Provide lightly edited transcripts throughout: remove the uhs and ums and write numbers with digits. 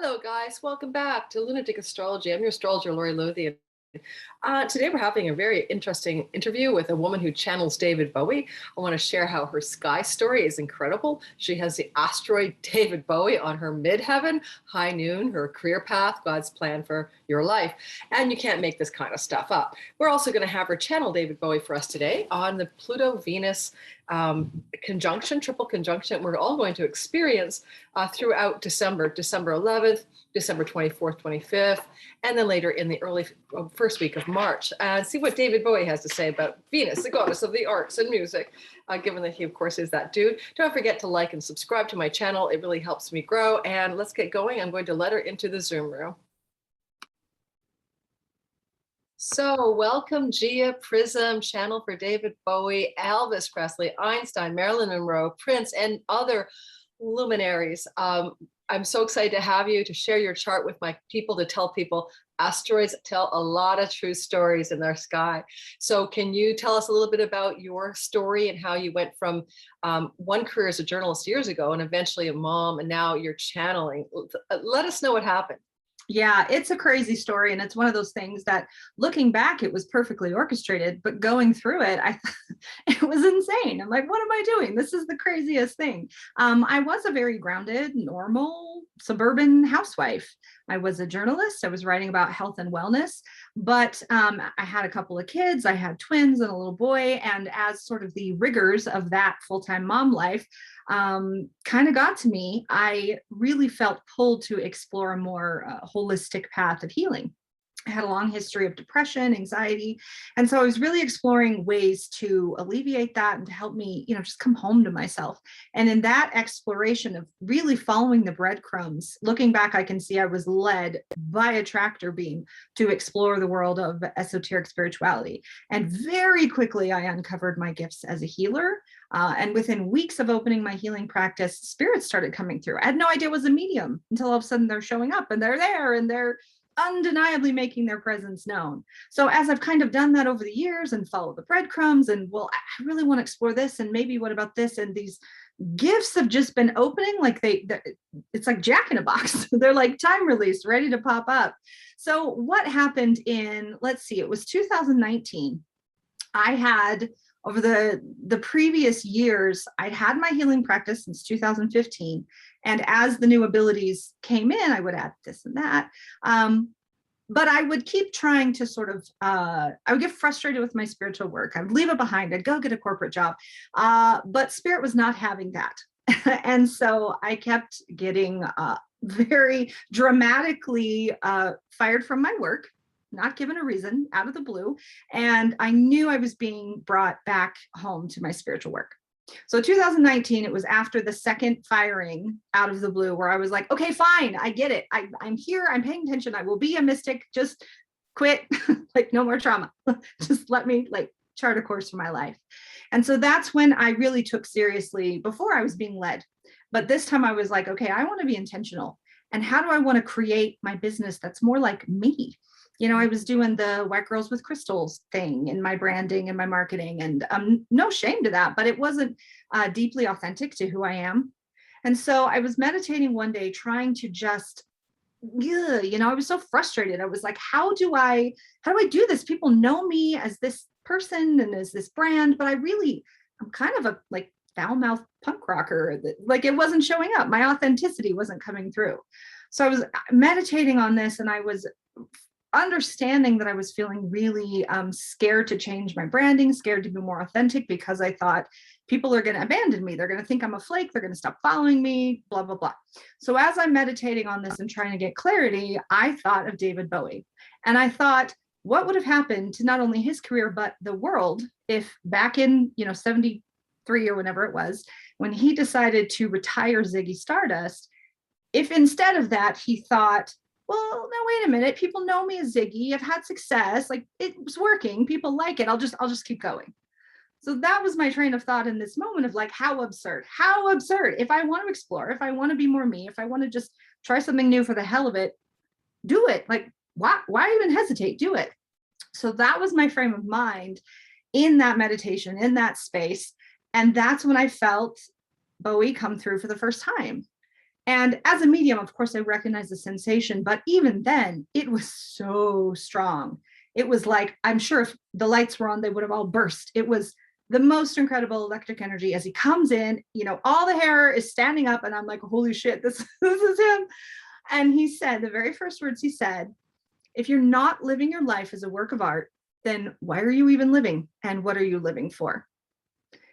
Hello, guys. Welcome back to Lunatic Astrology. I'm your astrologer, Lori Lothian. Today, we're having a very interesting interview with a woman who channels David Bowie. I want to share how her sky story is incredible. She has the asteroid David Bowie on her midheaven, high noon, her career path, God's plan for your life. And you can't make this kind of stuff up. We're also going to have her channel David Bowie for us today on the Pluto-Venus conjunction, triple conjunction. We're all going to experience throughout December 11th, December 24th, 25th, and then later in the early first week of March. And see what David Bowie has to say about Venus, the goddess of the arts and music, given that he, of course, is that dude. Don't forget to like and subscribe to my channel. It really helps me grow. And let's get going. I'm going to let her into the Zoom room. So welcome, Gia Prism, channel for David Bowie, Elvis Presley, Einstein, Marilyn Monroe, Prince, and other luminaries. I'm so excited to have you to share your chart with my people, to tell people asteroids tell a lot of true stories in their sky. So can you tell us a little bit about your story and how you went from one career as a journalist years ago and eventually a mom, and now you're channeling? Let us know what happened. Yeah, it's a crazy story. And it's one of those things that looking back, it was perfectly orchestrated, but going through it, it was insane. I'm like, what am I doing? This is the craziest thing. I was a very grounded, normal, suburban housewife. I was a journalist. I was writing about health and wellness, but I had a couple of kids. I had twins and a little boy. And as sort of the rigors of that full-time mom life kind of got to me, I really felt pulled to explore a more holistic path of healing. I had a long history of depression, anxiety. And so I was really exploring ways to alleviate that and to help me, just come home to myself. And in that exploration of really following the breadcrumbs, looking back, I can see I was led by a tractor beam to explore the world of esoteric spirituality. And very quickly, I uncovered my gifts as a healer. And within weeks of opening my healing practice, spirits started coming through. I had no idea it was a medium until all of a sudden they're showing up and they're there and they're undeniably making their presence known. So as I've kind of done that over the years and followed the breadcrumbs and, well, I really want to explore this, and maybe what about this? And these gifts have just been opening like it's like Jack in a Box. They're like time released, ready to pop up. So what happened in, let's see, it was 2019. I had, over the previous years, I'd had my healing practice since 2015. And as the new abilities came in, I would add this and that. But I would keep trying to sort of, I would get frustrated with my spiritual work. I would leave it behind. I'd go get a corporate job. But spirit was not having that. And so I kept getting very dramatically fired from my work, not given a reason, out of the blue. And I knew I was being brought back home to my spiritual work. So 2019, it was after the second firing out of the blue where I was like, okay, fine, I get it. I'm here, I'm paying attention. I will be a mystic, just quit, like no more trauma. Just let me chart a course for my life. And so that's when I really took seriously, before I was being led. But this time I was like, okay, I want to be intentional. And how do I want to create my business that's more like me? I was doing the White Girls with Crystals thing in my branding and my marketing, and no shame to that, but it wasn't deeply authentic to who I am. And so I was meditating one day, trying to just, I was so frustrated. I was like, how do I do this? People know me as this person and as this brand, but I'm kind of a foul-mouthed punk rocker that it wasn't showing up. My authenticity wasn't coming through. So I was meditating on this, and I was understanding that I was feeling really scared to change my branding, scared to be more authentic, because I thought people are going to abandon me. They're going to think I'm a flake. They're going to stop following me, blah, blah, blah. So as I'm meditating on this and trying to get clarity, I thought of David Bowie. And I thought, what would have happened to not only his career, but the world if back in, 73 or whenever it was, when he decided to retire Ziggy Stardust, if instead of that, he thought, well, now wait a minute, people know me as Ziggy, I've had success, it was working, people like it, I'll just keep going. So that was my train of thought in this moment of how absurd, if I want to explore, if I want to be more me, if I want to just try something new for the hell of it, do it. Why even hesitate? Do it. So that was my frame of mind in that meditation, in that space. And that's when I felt Bowie come through for the first time. And as a medium, of course, I recognize the sensation, but even then, it was so strong. It was like, I'm sure if the lights were on, they would have all burst. It was the most incredible electric energy as he comes in, all the hair is standing up, and I'm like, holy shit, this is him. And he said, the very first words he said, if you're not living your life as a work of art, then why are you even living? And what are you living for?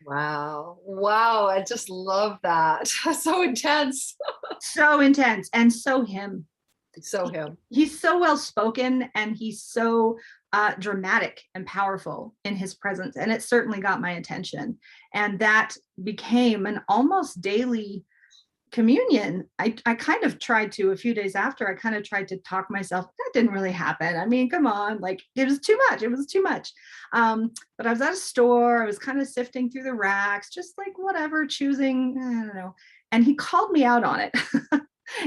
Wow. Wow. I just love that. So intense. So intense and so him. So him. He's so well spoken, and he's so dramatic and powerful in his presence. And it certainly got my attention. And that became an almost daily communion. I kind of tried to, a few days after, I kind of tried to talk myself, that didn't really happen. I mean, come on, like it was too much. It was too much. But I was at a store, I was kind of sifting through the racks, just like whatever, choosing, I don't know. And he called me out on it.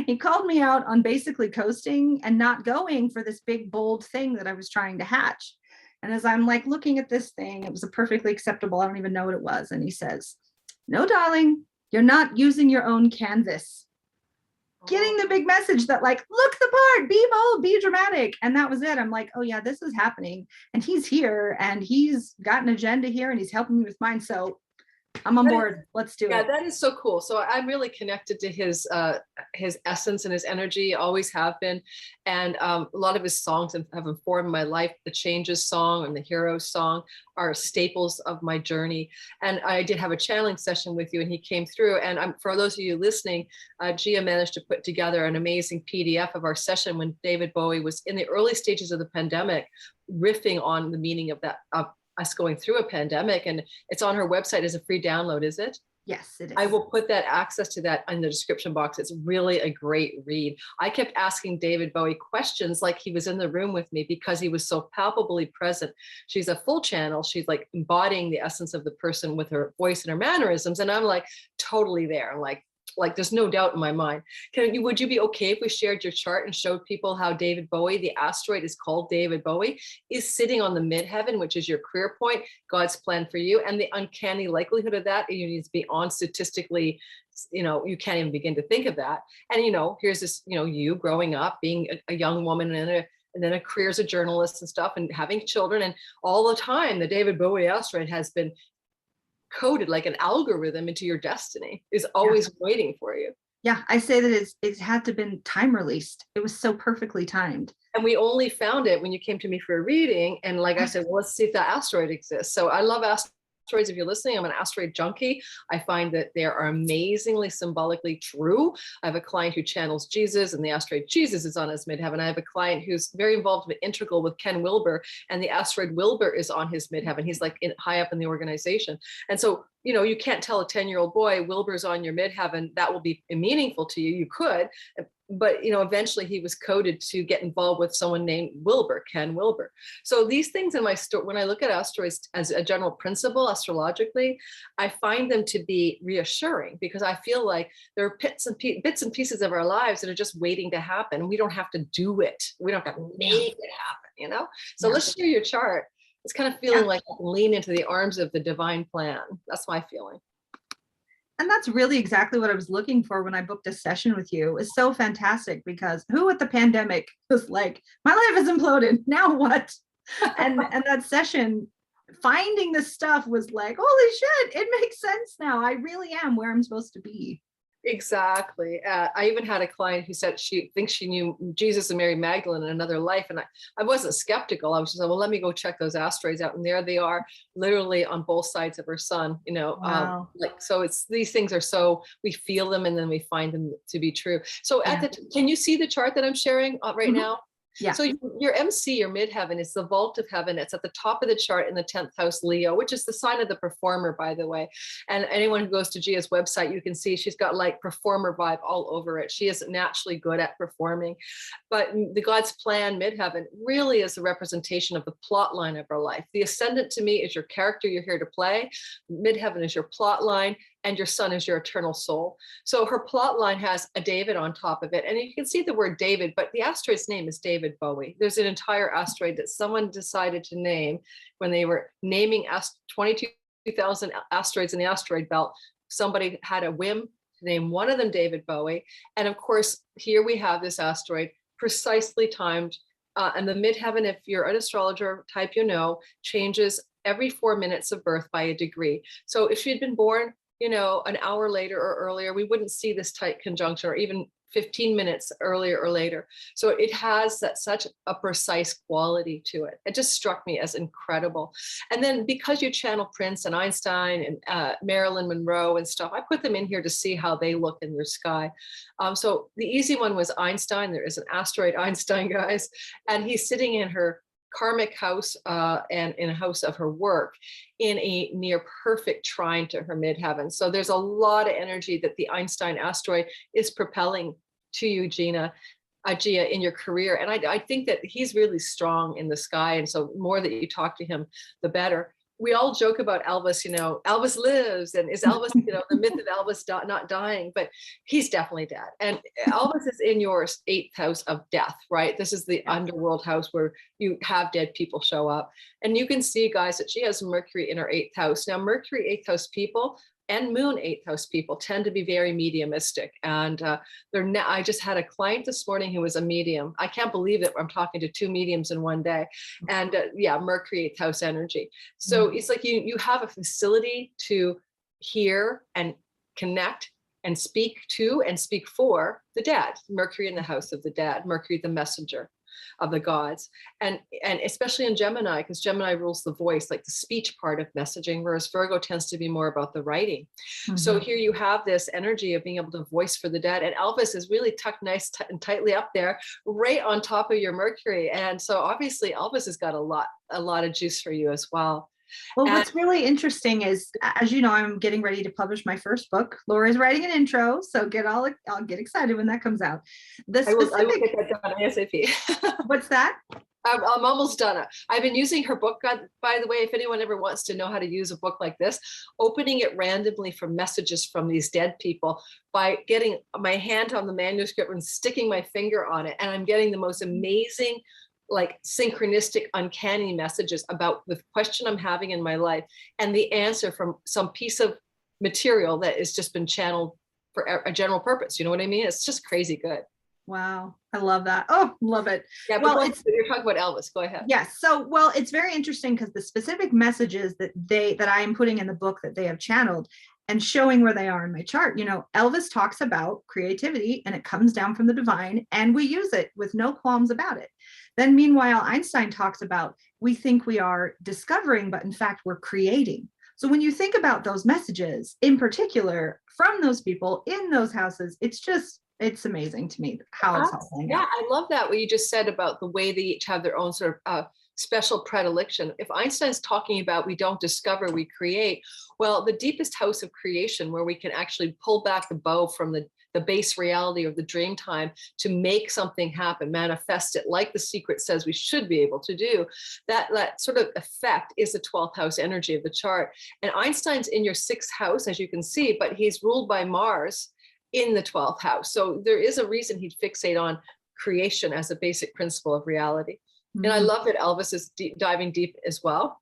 He called me out on basically coasting and not going for this big, bold thing that I was trying to hatch. And as I'm like looking at this thing, it was a perfectly acceptable, I don't even know what it was. And he says, no, darling, you're not using your own canvas. Getting the big message that like, look the part, be bold, be dramatic. And that was it. I'm like, oh yeah, this is happening. And he's here, and he's got an agenda here, and he's helping me with mine. So I'm on board. Let's do it. Yeah, that is so cool. So I'm really connected to his essence and his energy, always have been. And a lot of his songs have informed my life. The Changes song and the Heroes song are staples of my journey. And I did have a channeling session with you, and he came through. And for those of you listening, Gia managed to put together an amazing PDF of our session when David Bowie was in the early stages of the pandemic, riffing on the meaning of that, us going through a pandemic. And it's on her website as a free download, is it? Yes, it is. I will put that access to that in the description box. It's really a great read. I kept asking David Bowie questions like he was in the room with me, because he was so palpably present. She's a full channel. She's like embodying the essence of the person with her voice and her mannerisms. And I'm like totally there. I'm like there's no doubt in my mind. Would you be okay if we shared your chart and showed people how David Bowie, the asteroid is called David Bowie, is sitting on the midheaven, which is your career point, God's plan for you, and the uncanny likelihood of that, you need to be on statistically, you can't even begin to think of that. And here's this, you growing up, being a young woman and then a career as a journalist and stuff, and having children, and all the time the David Bowie asteroid has been coded like an algorithm into your destiny, is always waiting for you. Yeah, I say that it had to have been time released. It was so perfectly timed. And we only found it when you came to me for a reading. And like I said, well, let's see if that asteroid exists. So I love asteroids. If you're listening, I'm an asteroid junkie. I find that they are amazingly symbolically true. I have a client who channels Jesus, and the asteroid Jesus is on his midheaven. I have a client who's very involved with integral with Ken Wilber, and the asteroid Wilbur is on his midheaven. He's like high up in the organization. And so, you can't tell a 10-year-old boy Wilbur's on your midheaven. That will be meaningful to you. You could, but eventually he was coded to get involved with someone named Wilbur, Ken Wilber. So these things in my story, when I look at asteroids as a general principle, astrologically, I find them to be reassuring, because I feel like there are bits and pieces of our lives that are just waiting to happen. We don't have to do it. We don't have to make it happen, So let's share your chart. It's kind of feeling like I can lean into the arms of the divine plan. That's my feeling. And that's really exactly what I was looking for when I booked a session with you. It was so fantastic, because who at the pandemic was like, my life is imploded, now what? and that session, finding the stuff was like, holy shit, it makes sense now. I really am where I'm supposed to be. Exactly. I even had a client who said she thinks she knew Jesus and Mary Magdalene in another life. And I wasn't skeptical. I was just like, well, let me go check those asteroids out. And there they are, literally on both sides of her sun, Wow. so these things are so, we feel them and then we find them to be true. So can you see the chart that I'm sharing right now? Yeah. So your MC, your midheaven, is the vault of heaven. It's at the top of the chart in the 10th house, Leo, which is the sign of the performer, by the way. And anyone who goes to Gia's website, you can see she's got like performer vibe all over it. She is naturally good at performing. But the God's plan, midheaven, really is a representation of the plot line of our life. The ascendant to me is your character you're here to play. Midheaven is your plot line, and your sun is your eternal soul. So her plot line has a David on top of it. And you can see the word David, but the asteroid's name is David Bowie. There's an entire asteroid that someone decided to name when they were naming 22,000 asteroids in the asteroid belt. Somebody had a whim to name one of them David Bowie. And of course, here we have this asteroid precisely timed. And the midheaven, if you're an astrologer type, you know, changes every 4 minutes of birth by a degree. So if she'd been born, you know, an hour later or earlier, we wouldn't see this tight conjunction, or even 15 minutes earlier or later. So it has that such a precise quality to it. It just struck me as incredible. And then because you channel Prince and Einstein and Marilyn Monroe and stuff, I put them in here to see how they look in your sky. So the easy one was Einstein. There is an asteroid Einstein, guys, and he's sitting in her karmic house and in a house of her work in a near perfect trine to her midheaven. So there's a lot of energy that the Einstein asteroid is propelling to you, Gia, in your career. And I think that he's really strong in the sky. And so the more that you talk to him, the better. We all joke about Elvis, you know, Elvis lives, and is Elvis, you know, the myth of Elvis not dying, but he's definitely dead. And Elvis is in your 8th house of death, right? This is the underworld house where you have dead people show up. And you can see, guys, that she has Mercury in her 8th house. Now, Mercury 8th house people and Moon 8th house people tend to be very mediumistic. And I just had a client this morning who was a medium. I can't believe it. I'm talking to 2 mediums in one day. And Mercury 8th house energy. So it's like you have a facility to hear and connect and speak to and speak for the dead. Mercury in the house of the dead, Mercury the messenger of the gods, and especially in Gemini, because Gemini rules the voice, like the speech part of messaging, whereas Virgo tends to be more about the writing. So here you have this energy of being able to voice for the dead, and Elvis is really tucked nice and tightly up there, right on top of your Mercury. And so obviously Elvis has got a lot of juice for you as well. Well, what's really interesting is, as you know, I'm getting ready to publish my first book. Laura's writing an intro, so I'll get excited when that comes out. I will get that done ASAP. What's that? I'm almost done. I've been using her book, by the way, if anyone ever wants to know how to use a book like this, opening it randomly for messages from these dead people by getting my hand on the manuscript and sticking my finger on it. And I'm getting the most amazing, like synchronistic, uncanny messages about the question I'm having in my life and the answer from some piece of material that has just been channeled for a general purpose. You know what I mean? It's just crazy good. Wow. I love that. Oh, love it. Yeah, well, you're talking about Elvis. Go ahead. Yes. So, well, it's very interesting because the specific messages that I am putting in the book that they have channeled and showing where they are in my chart, you know, Elvis talks about creativity and it comes down from the divine and we use it with no qualms about it. Then meanwhile, Einstein talks about, we think we are discovering, but in fact, we're creating. So when you think about those messages in particular from those people in those houses, it's amazing to me how it's all playing out. I love that, what you just said about the way they each have their own sort of special predilection. If Einstein's talking about we don't discover, we create, well, the deepest house of creation where we can actually pull back the bow from the base reality of the dream time to make something happen, manifest it, like The Secret says we should be able to do, that sort of effect is the 12th house energy of the chart. And Einstein's in your 6th house, as you can see, but he's ruled by Mars in the 12th house. So there is a reason he'd fixate on creation as a basic principle of reality. And I love that Elvis is diving deep as well.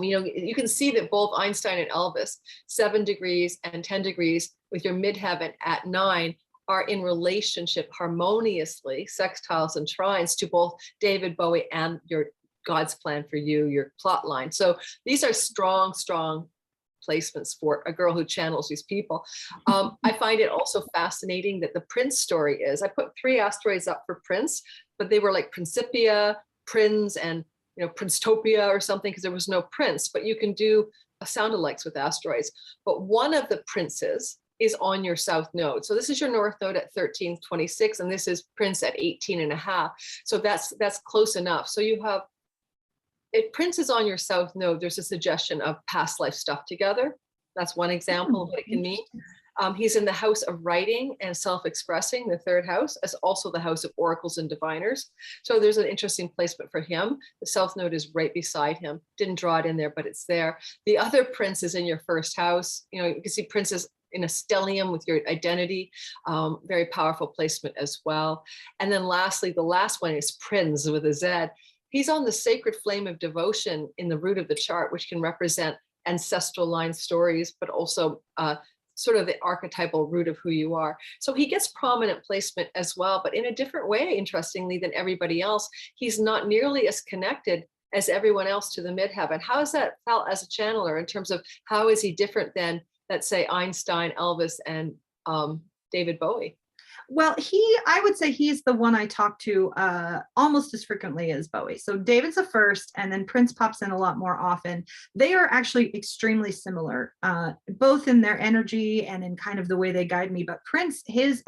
You know, you can see that both Einstein and Elvis, 7 degrees and 10 degrees with your midheaven at 9, are in relationship harmoniously, sextiles and trines, to both David Bowie and your God's plan for you, your plot line. So these are strong, strong placements for a girl who channels these people. I find it also fascinating that the Prince story is, I put 3 asteroids up for Prince, but they were like Principia, Prince, and Princetopia or something, because there was no prince, but you can do sound-alikes with asteroids. But one of the princes is on your south node. So this is your north node at 1326, and this is Prince at 18.5. So that's close enough. So you have, if Prince is on your south node, there's a suggestion of past life stuff together. That's one example of what it can mean. He's in the house of writing and self-expressing, the 3rd house, as also the house of oracles and diviners. So there's an interesting placement for him. The south node is right beside him. Didn't draw it in there, but it's there. The other Prince is in your 1st house. You know, you can see princes in a stellium with your identity. Very powerful placement as well. And then lastly, the last one is Prince with a Z. He's on the sacred flame of devotion in the root of the chart, which can represent ancestral line stories, but also sort of the archetypal root of who you are. So he gets prominent placement as well, but in a different way, interestingly, than everybody else. He's not nearly as connected as everyone else to the midheaven. How has that felt as a channeler in terms of how is he different than, let's say, Einstein, Elvis, and David Bowie? Well, I would say he's the one I talk to almost as frequently as Bowie. So David's the first, and then Prince pops in a lot more often. They are actually extremely similar, both in their energy and in kind of the way they guide me. But Prince, his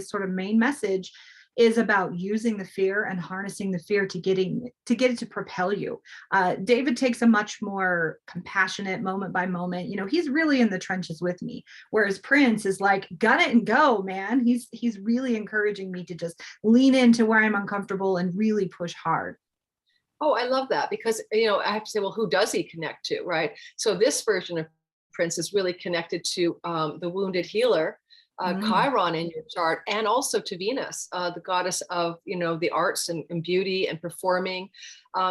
sort of main message is about using the fear and harnessing the fear to get it to propel you. David takes a much more compassionate moment by moment. You know, he's really in the trenches with me, whereas Prince is like, gun it and go, man. He's really encouraging me to just lean into where I'm uncomfortable and really push hard. Oh, I love that, because, you know, I have to say, well, who does he connect to, right? So this version of Prince is really connected to the wounded healer, Chiron in your chart, and also to Venus, the goddess of, you know, the arts and beauty and performing.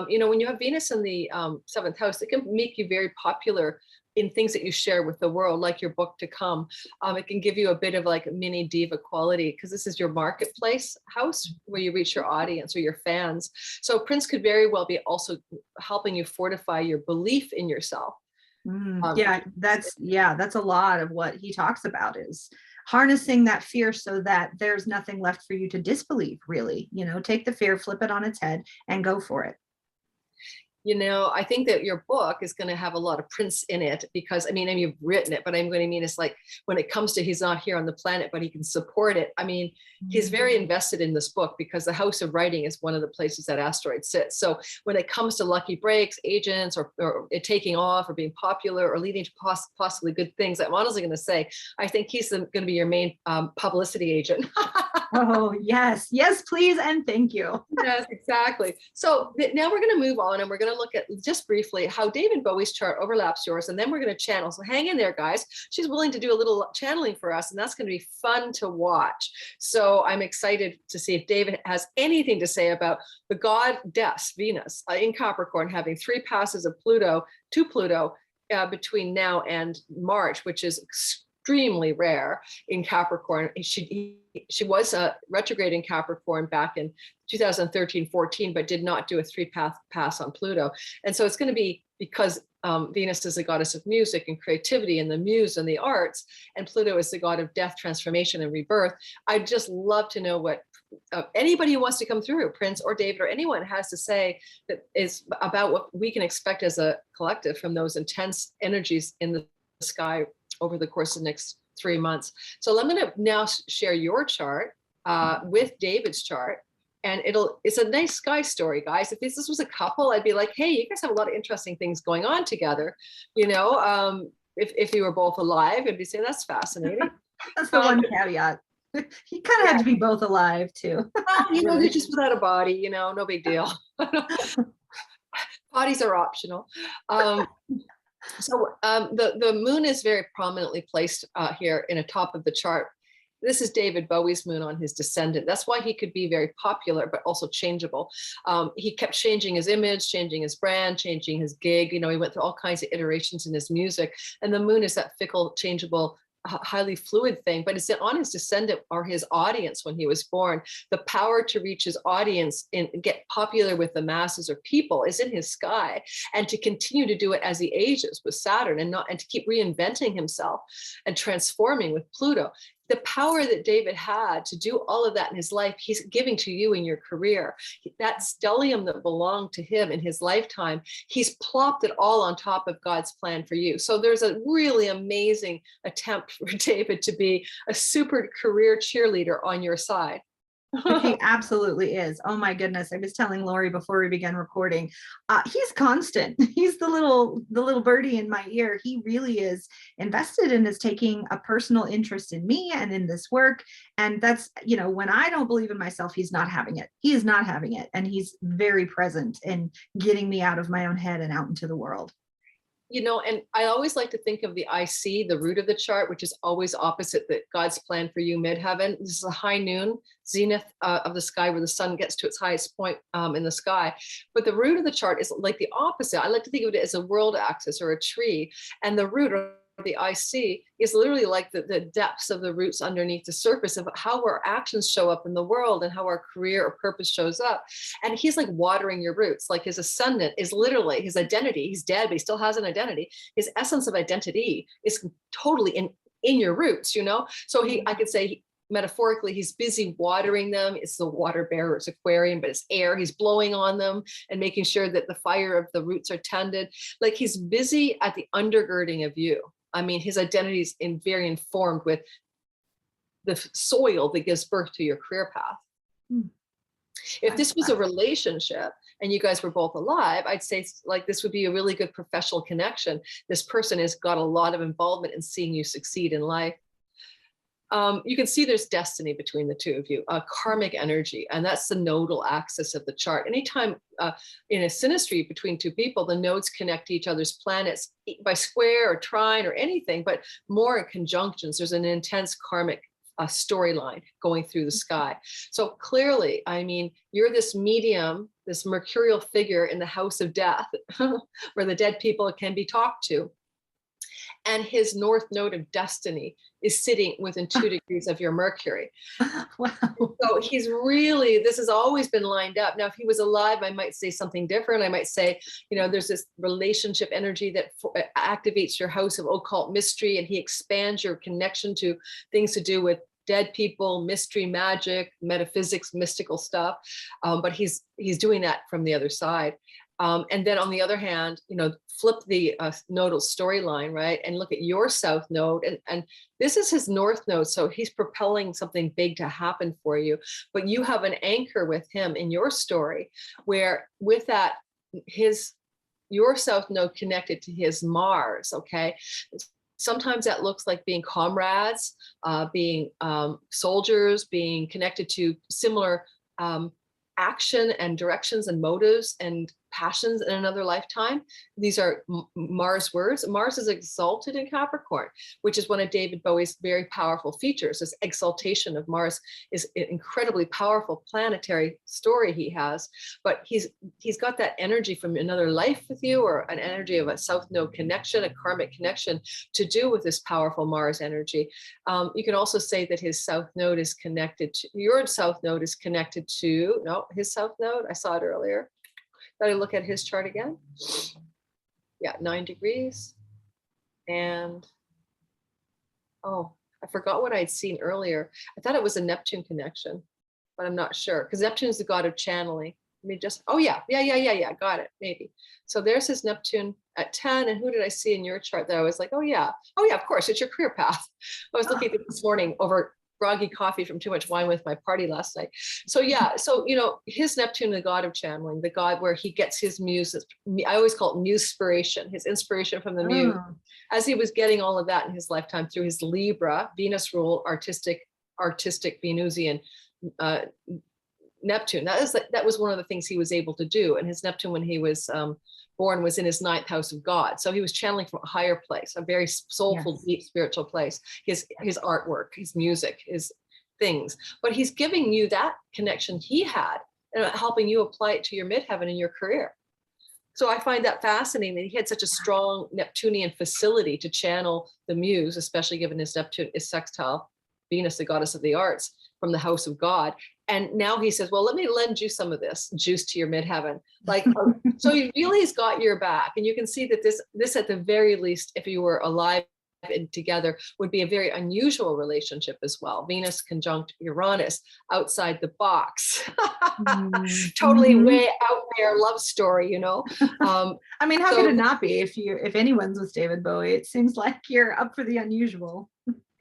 You know, when you have Venus in the seventh house, it can make you very popular in things that you share with the world, like your book to come. It can give you a bit of like mini diva quality, because this is your marketplace house where you reach your audience or your fans. So Prince could very well be also helping you fortify your belief in yourself. That's a lot of what he talks about, is harnessing that fear so that there's nothing left for you to disbelieve, really. You know, take the fear, flip it on its head, and go for it. You know, I think that your book is going to have a lot of Prince in it, because I mean, you've written it, but I'm going to mean, it's like when it comes to he's not here on the planet, but he can support it. I mean, he's very invested in this book, because the house of writing is one of the places that asteroid sits. So when it comes to lucky breaks, agents, or it taking off, or being popular, or leading to possibly good things, I'm honestly going to say, I think he's going to be your main publicity agent. Oh, yes. Yes, please. And thank you. Yes, exactly. So now we're going to move on, and we're going to look at just briefly how David Bowie's chart overlaps yours, and then we're going to channel. So hang in there, guys. She's willing to do a little channeling for us, and that's going to be fun to watch. So I'm excited to see if David has anything to say about the goddess Venus in Capricorn having 3 passes of Pluto to Pluto between now and March, which is extremely rare in Capricorn. She was retrograde in Capricorn back in 2013-14, but did not do a 3-pass on Pluto. And so it's going to be because Venus is the goddess of music and creativity and the muse and the arts, and Pluto is the god of death, transformation, and rebirth. I'd just love to know what anybody who wants to come through, Prince or David or anyone, has to say that is about what we can expect as a collective from those intense energies in the sky over the course of the next 3 months. So I'm going to now share your chart with David's chart. And it's a nice sky story, guys. If this was a couple, I'd be like, hey, you guys have a lot of interesting things going on together. You know, if you were both alive, I'd be saying that's fascinating. That's the one caveat. He kind of had to be both alive too. Well, you know, they're just without a body, you know, no big deal. Bodies are optional. So the moon is very prominently placed here in the top of the chart. This is David Bowie's moon on his descendant. That's why he could be very popular, but also changeable. He kept changing his image, changing his brand, changing his gig. You know, he went through all kinds of iterations in his music. And the moon is that fickle, changeable, highly fluid thing, but it's on his descendant or his audience when he was born. The power to reach his audience and get popular with the masses or people is in his sky, and to continue to do it as he ages with Saturn, and to keep reinventing himself and transforming with Pluto. The power that David had to do all of that in his life, he's giving to you in your career. That stellium that belonged to him in his lifetime, he's plopped it all on top of God's plan for you. So there's a really amazing attempt for David to be a super career cheerleader on your side. He absolutely is. Oh my goodness. I was telling Lori before we began recording, he's constant. He's the little birdie in my ear. He really is invested and is taking a personal interest in me and in this work. And that's, you know, when I don't believe in myself, he's not having it. He is not having it. And he's very present in getting me out of my own head and out into the world. You know, and I always like to think of the IC, the root of the chart, which is always opposite the God's plan for you, midheaven. This is a high noon, zenith of the sky, where the sun gets to its highest point in the sky. But the root of the chart is like the opposite. I like to think of it as a world axis or a tree. And the root, or the IC is literally like the depths of the roots underneath the surface of how our actions show up in the world and how our career or purpose shows up. And he's like watering your roots. Like his ascendant is literally his identity. He's dead, but he still has an identity. His essence of identity is totally in your roots, you know? So I could say, metaphorically, he's busy watering them. It's the water bearer's aquarium, but it's air. He's blowing on them and making sure that the fire of the roots are tended. Like he's busy at the undergirding of you. I mean, his identity is very informed with the soil that gives birth to your career path. If this was a relationship and you guys were both alive, I'd say like this would be a really good professional connection. This person has got a lot of involvement in seeing you succeed in life. You can see there's destiny between the two of you, karmic energy, and that's the nodal axis of the chart. Anytime in a synastry between two people, the nodes connect to each other's planets by square or trine or anything, but more in conjunctions. There's an intense karmic storyline going through the sky. So clearly, I mean, you're this medium, this mercurial figure in the house of death, where the dead people can be talked to. And his north node of destiny is sitting within 2 degrees of your Mercury. Wow. So he's really, this has always been lined up. Now, if he was alive, I might say something different. I might say, you know, there's this relationship energy that activates your house of occult mystery, and he expands your connection to things to do with dead people, mystery, magic, metaphysics, mystical stuff. But he's doing that from the other side. And then on the other hand, you know, flip the nodal storyline, right? And look at your south node. And this is his north node. So he's propelling something big to happen for you. But you have an anchor with him in your story where with that, your south node connected to his Mars, okay? Sometimes that looks like being comrades, being soldiers, being connected to similar action and directions and motives and passions in another lifetime. These are Mars words. Mars is exalted in Capricorn, which is one of David Bowie's very powerful features. This exaltation of Mars is an incredibly powerful planetary story he has, but he's got that energy from another life with you, or an energy of a south node connection, a karmic connection to do with this powerful Mars energy. You can also say that his south node is connected to, your south node is connected to, no, his south node, I saw it earlier. Got to look at his chart again. Yeah, 9 degrees. And, oh, I forgot what I'd seen earlier. I thought it was a Neptune connection, but I'm not sure, because Neptune is the god of channeling. Let me just, oh yeah, got it, maybe. So there's his Neptune at 10. And who did I see in your chart that I was like, oh yeah, of course, it's your career path. I was looking at it this morning over groggy coffee from too much wine with my party last night. So yeah, so, you know, his Neptune, the god of channeling, the god where he gets his muse, I always call it muse-spiration, his inspiration from the muse. As he was getting all of that in his lifetime through his Libra, Venus rule, artistic Venusian Neptune. That was one of the things he was able to do. And his Neptune, when he was born, was in his 9th house of God. So he was channeling from a higher place, a very soulful, deep spiritual place. His artwork, his music, his things. But he's giving you that connection he had and helping you apply it to your midheaven in your career. So I find that fascinating that he had such a strong Neptunian facility to channel the muse, especially given his Neptune is sextile Venus, the goddess of the arts, from the house of God. And now he says, well, let me lend you some of this juice to your midheaven. Like, so he really has got your back. And you can see that this at the very least, if you were alive and together, would be a very unusual relationship as well. Venus conjunct Uranus, outside the box. Totally way out there love story, you know. I mean, how could it not be if anyone's with David Bowie? It seems like you're up for the unusual.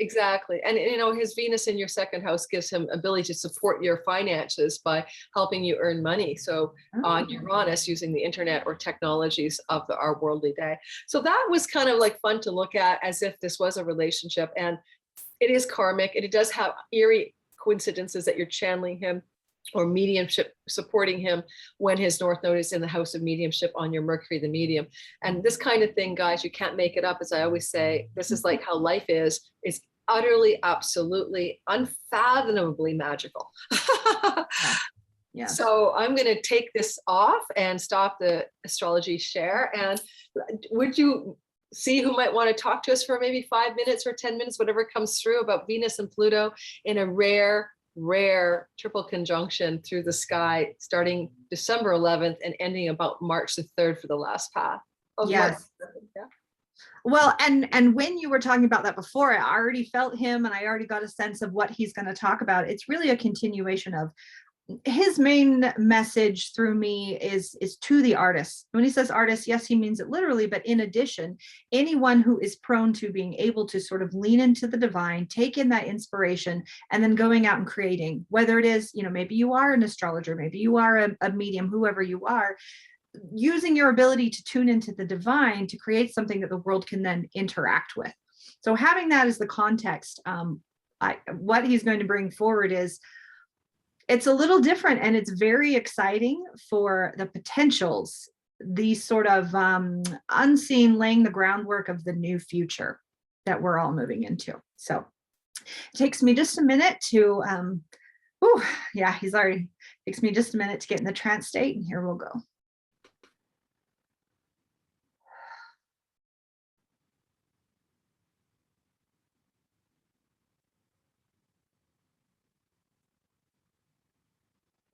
Exactly. And, you know, his Venus in your 2nd house gives him ability to support your finances by helping you earn money. So on Uranus, using the internet or technologies of our worldly day. So that was kind of like fun to look at, as if this was a relationship. And it is karmic, and it does have eerie coincidences that you're channeling him or mediumship, supporting him when his north node is in the house of mediumship on your Mercury, the medium. And this kind of thing, guys, you can't make it up. As I always say, this is like how life is. It's utterly, absolutely, unfathomably magical. Yeah. So I'm going to take this off and stop the astrology share. And would you see who might want to talk to us for maybe 5 minutes or 10 minutes, whatever comes through, about Venus and Pluto in a rare triple conjunction through the sky, starting December 11th and ending about March the 3rd for the last path of March. Yes. Yeah. Well, and when you were talking about that before, I already felt him and I already got a sense of what he's going to talk about. It's really a continuation of his main message through me is to the artist. When he says artist, yes, he means it literally, but in addition, anyone who is prone to being able to sort of lean into the divine, take in that inspiration, and then going out and creating, whether it is, you know, maybe you are an astrologer, maybe you are a medium, whoever you are, using your ability to tune into the divine to create something that the world can then interact with. So having that as the context, what he's going to bring forward is, it's a little different and it's very exciting for the potentials, these sort of unseen, laying the groundwork of the new future that we're all moving into. So it takes me just a minute to, takes me just a minute to get in the trance state, and here we'll go.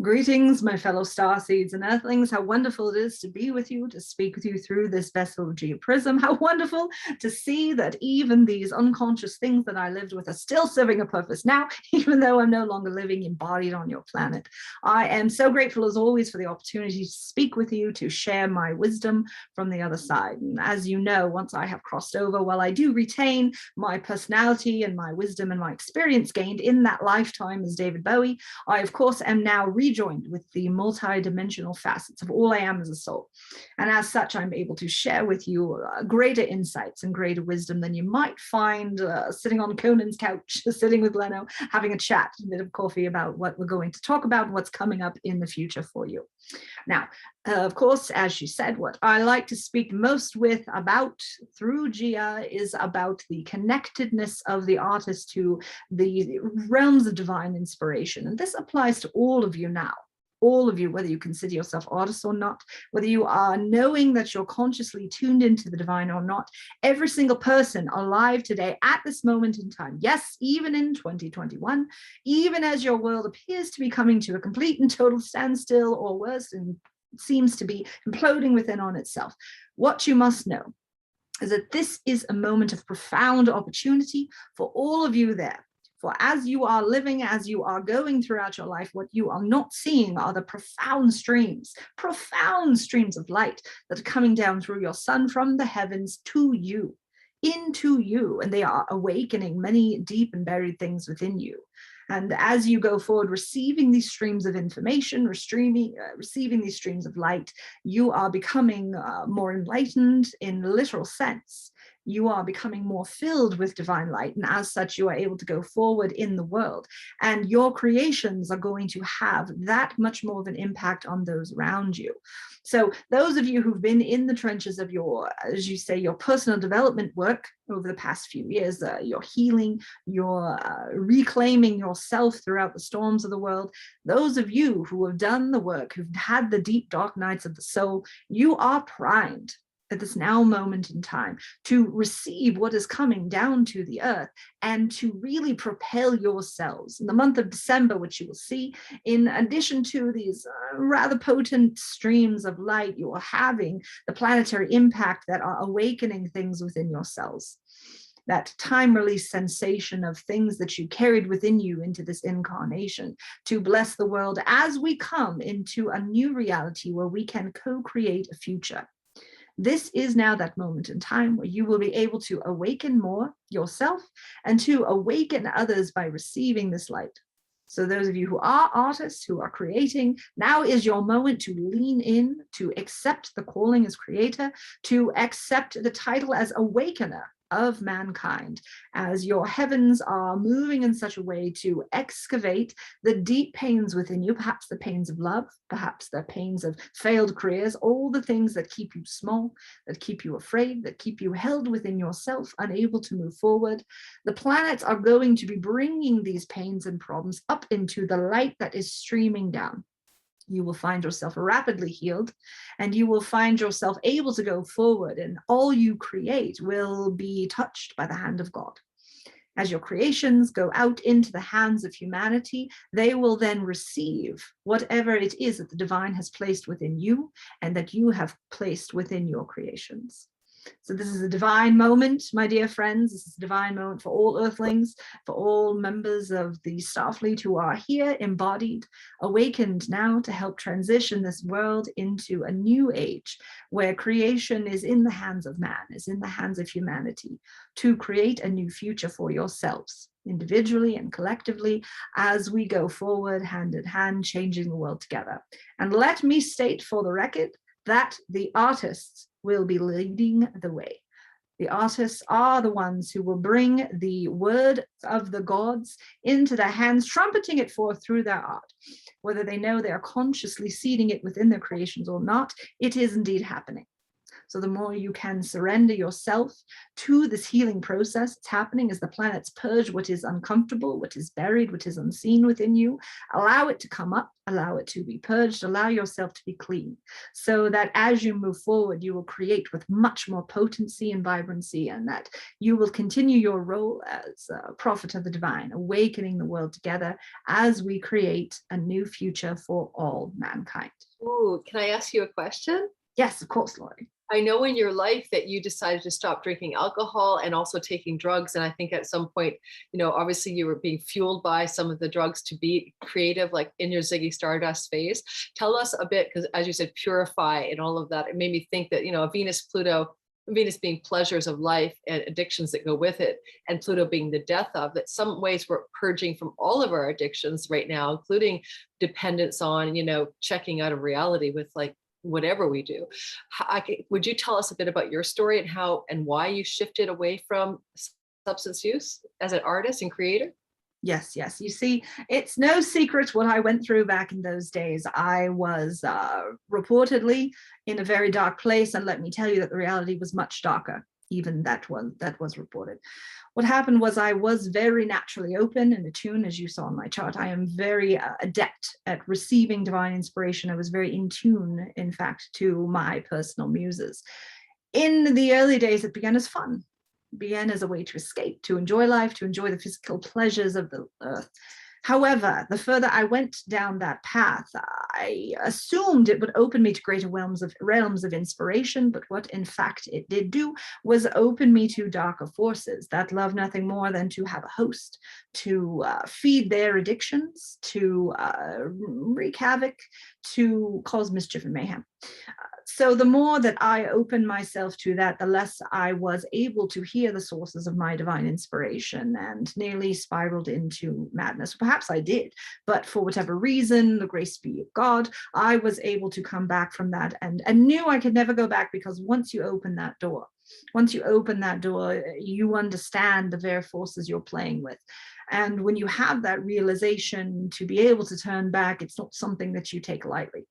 Greetings, my fellow starseeds and earthlings. How wonderful it is to be with you, to speak with you through this vessel of Gia Prism. How wonderful to see that even these unconscious things that I lived with are still serving a purpose now, even though I'm no longer living embodied on your planet. I am so grateful as always for the opportunity to speak with you, to share my wisdom from the other side. And as you know, once I have crossed over, while I do retain my personality and my wisdom and my experience gained in that lifetime as David Bowie, I of course am now rejoined with the multi-dimensional facets of all I am as a soul. And as such, I'm able to share with you greater insights and greater wisdom than you might find sitting on Conan's couch, sitting with Leno, having a chat, a bit of coffee about what we're going to talk about and what's coming up in the future for you. Now, of course, as she said, what I like to speak most about through Gia is about the connectedness of the artist to the realms of divine inspiration. And this applies to all of you now. All of you, whether you consider yourself artists or not, whether you are knowing that you're consciously tuned into the divine or not, every single person alive today at this moment in time, yes, even in 2021, even as your world appears to be coming to a complete and total standstill, or worse, and seems to be imploding within on itself, what you must know is that this is a moment of profound opportunity for all of you there. For as you are living, as you are going throughout your life, what you are not seeing are the profound streams of light that are coming down through your sun from the heavens to you, into you, and they are awakening many deep and buried things within you. And as you go forward, receiving these streams of information, receiving these streams of light, you are becoming more enlightened in literal sense. You are becoming more filled with divine light, and as such, you are able to go forward in the world. And your creations are going to have that much more of an impact on those around you. So those of you who've been in the trenches of your, as you say, your personal development work over the past few years, your healing, your reclaiming yourself throughout the storms of the world, those of you who have done the work, who've had the deep dark nights of the soul, you are primed at this now moment in time to receive what is coming down to the earth and to really propel yourselves. In the month of December, which you will see, in addition to these rather potent streams of light, you are having the planetary impact that are awakening things within yourselves. That time release sensation of things that you carried within you into this incarnation to bless the world as we come into a new reality where we can co-create a future. This is now that moment in time where you will be able to awaken more yourself and to awaken others by receiving this light. So those of you who are artists, who are creating, now is your moment to lean in, to accept the calling as creator, to accept the title as awakener of mankind, as your heavens are moving in such a way to excavate the deep pains within you, perhaps the pains of love, perhaps the pains of failed careers, all the things that keep you small, that keep you afraid, that keep you held within yourself, unable to move forward. The planets are going to be bringing these pains and problems up into the light that is streaming down. You will find yourself rapidly healed, and you will find yourself able to go forward, and all you create will be touched by the hand of God. As your creations go out into the hands of humanity, they will then receive whatever it is that the divine has placed within you and that you have placed within your creations. So this is a divine moment, my dear friends. This is a divine moment for all earthlings, for all members of the Starfleet who are here, embodied, awakened now to help transition this world into a new age where creation is in the hands of man, is in the hands of humanity, to create a new future for yourselves, individually and collectively, as we go forward hand in hand, changing the world together. And let me state for the record that the artists will be leading the way. The artists are the ones who will bring the word of the gods into their hands, trumpeting it forth through their art. Whether they know they are consciously seeding it within their creations or not, it is indeed happening. So the more you can surrender yourself to this healing process, it's happening as the planets purge what is uncomfortable, what is buried, what is unseen within you. Allow it to come up, allow it to be purged, allow yourself to be clean, so that as you move forward, you will create with much more potency and vibrancy, and that you will continue your role as a prophet of the divine, awakening the world together as we create a new future for all mankind. Ooh, can I ask you a question? Yes, of course, Laurie. I know in your life that you decided to stop drinking alcohol and also taking drugs. And I think at some point, obviously you were being fueled by some of the drugs to be creative, like in your Ziggy Stardust phase. Tell us a bit, because as you said, purify and all of that. It made me think that, Venus-Pluto, Venus being pleasures of life and addictions that go with it, and Pluto being the death of, that some ways we're purging from all of our addictions right now, including dependence on, checking out of reality with like whatever we do. Would you tell us a bit about your story and how and why you shifted away from substance use as an artist and creator? Yes. You see, it's no secret what I went through back in those days. I was reportedly in a very dark place, and let me tell you that the reality was much darker. Even that was reported. What happened was I was very naturally open and attuned, as you saw on my chart. I am very adept at receiving divine inspiration. I was very in tune, in fact, to my personal muses. In the early days, it began as fun. It began as a way to escape, to enjoy life, to enjoy the physical pleasures of the earth. However, the further I went down that path, I assumed it would open me to greater realms of inspiration, but what in fact it did do was open me to darker forces that love nothing more than to have a host, to feed their addictions, to wreak havoc, to cause mischief and mayhem. So the more that I opened myself to that, the less I was able to hear the sources of my divine inspiration, and nearly spiraled into madness. Perhaps I did, but for whatever reason, the grace be of God, I was able to come back from that and knew I could never go back, because once you open that door, you understand the very forces you're playing with. And when you have that realization, to be able to turn back, it's not something that you take lightly.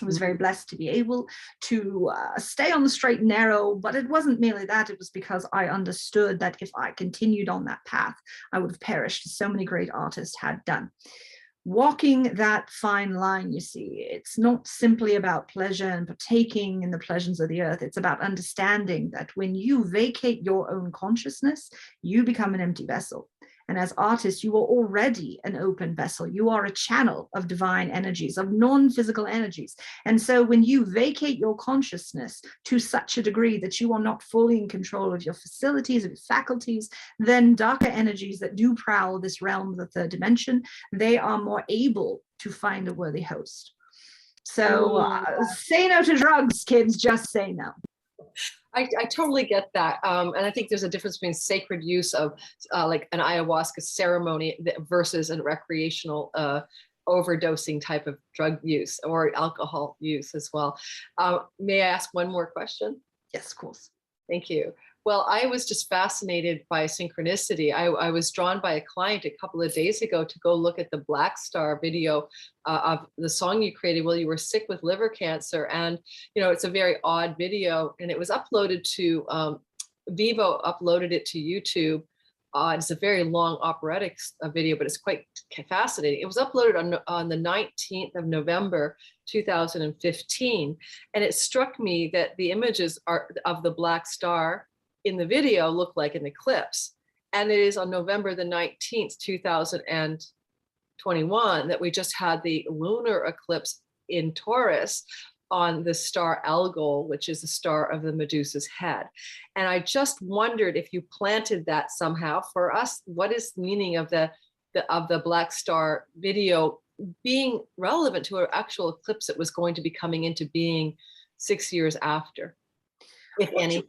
I was very blessed to be able to stay on the straight and narrow, but it wasn't merely that. It was because I understood that if I continued on that path, I would have perished, as so many great artists had done. Walking that fine line, you see, it's not simply about pleasure and partaking in the pleasures of the earth. It's about understanding that when you vacate your own consciousness, you become an empty vessel. And as artists, you are already an open vessel. You are a channel of divine energies, of non-physical energies. And so when you vacate your consciousness to such a degree that you are not fully in control of your facilities, of your faculties, then darker energies that do prowl this realm of the third dimension, they are more able to find a worthy host. So say no to drugs, kids, just say no. I totally get that. And I think there's a difference between sacred use of like an ayahuasca ceremony versus a recreational overdosing type of drug use or alcohol use as well. May I ask one more question? Yes, of course. Thank you. Well, I was just fascinated by synchronicity. I was drawn by a client a couple of days ago to go look at the Black Star video of the song you created while you were sick with liver cancer. And, it's a very odd video, and it was uploaded to, Vivo uploaded it to YouTube It's a very long operatic video, but it's quite fascinating. It was uploaded on the 19th of November, 2015. And it struck me that the images are of the black star in the video look like an eclipse. And it is on November the 19th, 2021, that we just had the lunar eclipse in Taurus on the star Algol, which is the star of the Medusa's head. And I just wondered if you planted that somehow for us. What is the meaning of the black star video being relevant to an actual eclipse that was going to be coming into being 6 years after, if any?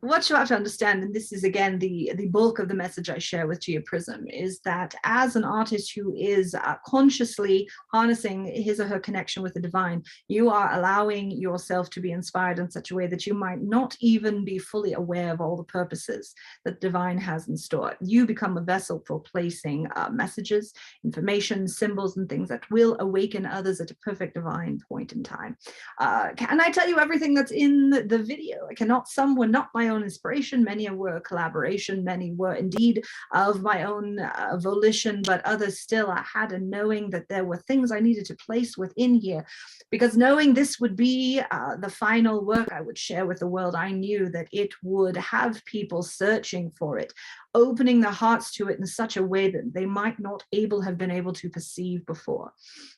What you have to understand, and this is again the bulk of the message I share with Gia Prism, is that as an artist who is consciously harnessing his or her connection with the divine, you are allowing yourself to be inspired in such a way that you might not even be fully aware of all the purposes that the divine has in store. You become a vessel for placing messages, information, symbols, and things that will awaken others at a perfect divine point in time. Can I tell you everything that's in the video? I cannot. Some were not my own inspiration, many were collaboration, many were indeed of my own volition, but others still I had a knowing that there were things I needed to place within here, because knowing this would be the final work I would share with the world, I knew that it would have people searching for it, opening their hearts to it in such a way that they might not have been able to perceive before.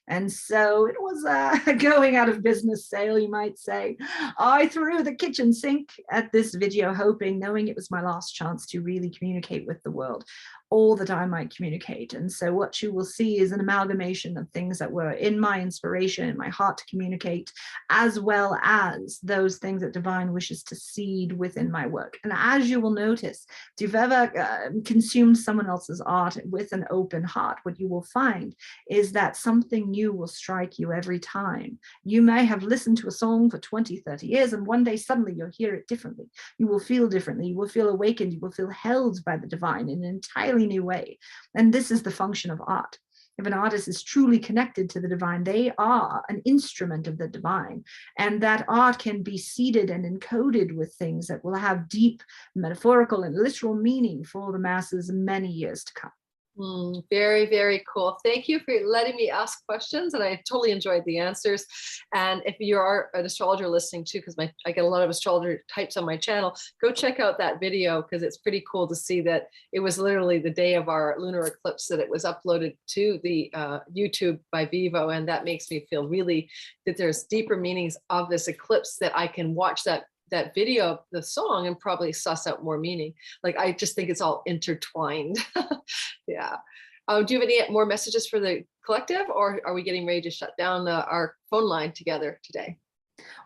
And so it was a going out of business sale, you might say. I threw the kitchen sink at this video, hoping, knowing it was my last chance to really communicate with the world all that I might communicate. And so what you will see is an amalgamation of things that were in my inspiration, in my heart to communicate, as well as those things that divine wishes to seed within my work. And as you will notice, if you've ever consumed someone else's art with an open heart, what you will find is that something new will strike you every time. You may have listened to a song for 20, 30 years, and one day suddenly you'll hear it differently. You will feel differently. You will feel awakened. You will feel held by the divine in an entirely new way. And this is the function of art. If an artist is truly connected to the divine, they are an instrument of the divine. And that art can be seeded and encoded with things that will have deep metaphorical and literal meaning for the masses many years to come. Very, very cool. Thank you for letting me ask questions, and I totally enjoyed the answers. And if you are an astrologer listening too, because I get a lot of astrologer types on my channel, go check out that video, because it's pretty cool to see that it was literally the day of our lunar eclipse that it was uploaded to the YouTube by Vivo, and that makes me feel really that there's deeper meanings of this eclipse, that I can watch that video of the song and probably suss out more meaning. Like, I just think it's all intertwined. Yeah. Do you have any more messages for the collective, or are we getting ready to shut down our phone line together today?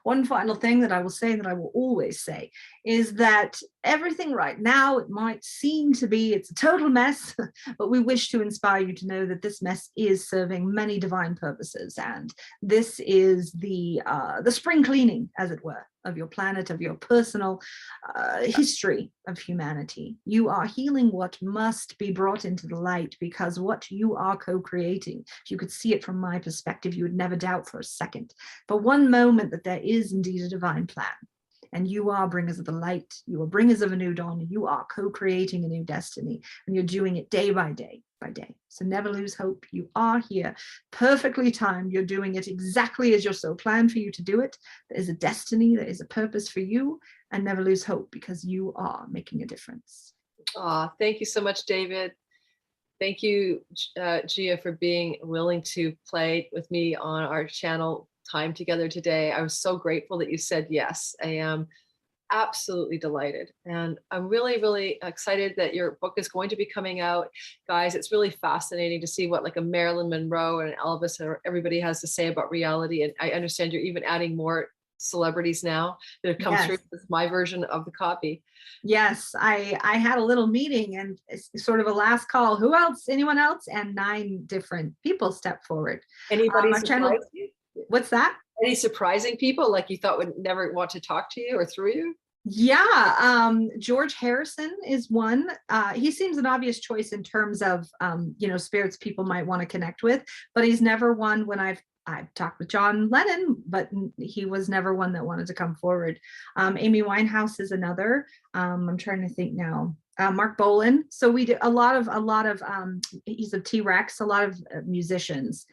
One final thing that I will say, that I will always say, is that everything right now, it might seem to be, it's a total mess, but we wish to inspire you to know that this mess is serving many divine purposes. And this is the spring cleaning, as it were, of your planet, of your personal history of humanity. You are healing what must be brought into the light, because what you are co-creating, if you could see it from my perspective, you would never doubt for a second, for one moment, that there is indeed a divine plan. And you are bringers of the light. You are bringers of a new dawn. You are co-creating a new destiny, and you're doing it day by day by day. So never lose hope. You are here, perfectly timed. You're doing it exactly as you're so planned for you to do it. There is a destiny, there is a purpose for you, and never lose hope, because you are making a difference. Thank you so much, David. Thank you, Gia, for being willing to play with me on our channel time together today. I was so grateful that you said yes. I am absolutely delighted, and I'm really, really excited that your book is going to be coming out. Guys, it's really fascinating to see what like a Marilyn Monroe and an Elvis or everybody has to say about reality. And I understand you're even adding more celebrities now that have come through with my version of the copy. Yes, I had a little meeting, and it's sort of a last call. Who else? Anyone else? And 9 different people stepped forward. Anybody channel. What's that? Any surprising people like you thought would never want to talk to you or through you? Yeah, George Harrison is one. He seems an obvious choice in terms of spirits people might want to connect with, but he's never one when I've talked with John Lennon, but he was never one that wanted to come forward. Amy Winehouse is another. I'm trying to think now. Mark Bolan. So we did a lot of he's a T-Rex, a lot of musicians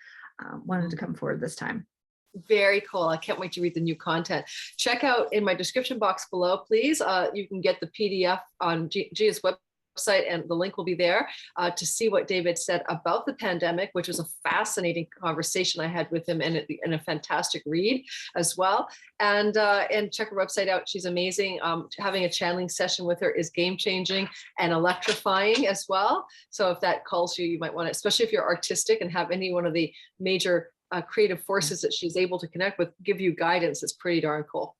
wanted to come forward this time. Very cool. I can't wait to read the new content. Check out in my description box below, please. You can get the PDF on Gia's website, and the link will be there to see what David said about the pandemic, which was a fascinating conversation I had with him, and a fantastic read as well. And check her website out. She's amazing. Having a channeling session with her is game-changing and electrifying as well. So if that calls you, you might want to, especially if you're artistic and have any one of the major creative forces that she's able to connect with, give you guidance. It's pretty darn cool.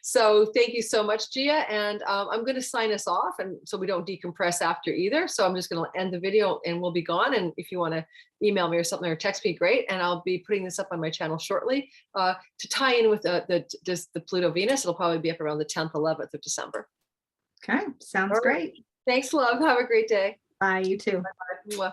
So thank you so much, Gia. And I'm going to sign us off, and so we don't decompress after either. So I'm just going to end the video and we'll be gone. And if you want to email me or something or text me, great. And I'll be putting this up on my channel shortly to tie in with the Pluto Venus. It'll probably be up around the 10th, 11th of December. Okay, sounds great. Thanks, love. Have a great day. Bye, you too. Bye-bye.